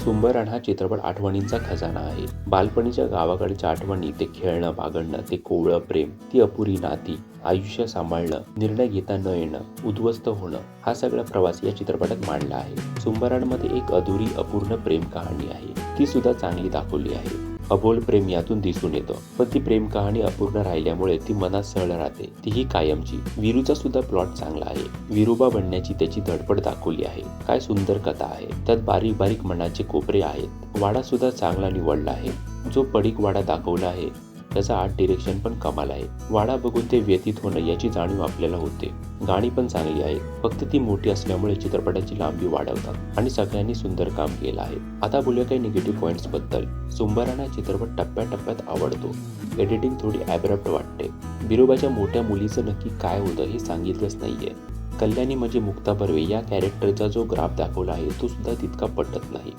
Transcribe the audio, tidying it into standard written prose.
सुंबराण हा चित्रपट आठवणींचा खजाना आहे. बालपणीच्या गावाकडच्या आठवणी, ते खेळणं, बागडणं, ते कोवळं प्रेम, ती अपुरी नाती, आयुष्य सांभाळणं, निर्णय घेता न येणं, उद्ध्वस्त होणं, हा सगळा प्रवास या चित्रपटात मांडला आहे. सुंबराणमध्ये एक अधुरी, अपूर्ण प्रेम कहाणी आहे. ती सुद्धा चांगली दाखवली आहे. अबोल प्रेम यातून दिसून येतं, पण ती प्रेम कहाणी अपूर्ण राहिल्यामुळे ती मनात सळ राहते, तीही कायमची. वीरूचा सुद्धा प्लॉट चांगला आहे. विरोबा बनण्याची त्याची धडपड दाखवली आहे. काय सुंदर कथा आहे. त्यात बारीक बारीक मनाचे कोपरे आहेत. वाडा सुद्धा चांगला निवडला आहे. जो पडीक वाडा दाखवला आहे त्याचा आर्ट डिरेक्शन पण कमाल आहे. वाडा बघून ते व्यतीत होणं याची जाणीव आपल्याला होते. गाणी पण चांगली आहेत, फक्त ती मोठी असल्यामुळे चित्रपटाची लांबी वाढवतात. आणि सगळ्यांनी सुंदर काम केलं आहे. आता बोलूया काही निगेटिव्ह पॉइंट्स बद्दल. सुंबराणा चित्रपट टप्प्याटप्प्यात आवडतो. एडिटिंग थोडी ॲब्रप्ट वाटते. बिरोबाच्या मोठ्या मुलीचं नक्की काय होतं हे सांगितलंच नाहीये. कल्याणी म्हणजे मुक्ता बर्वे या कॅरेक्टरचा जो ग्राफ दाखवला आहे तो सुद्धा तितका पटत नाही.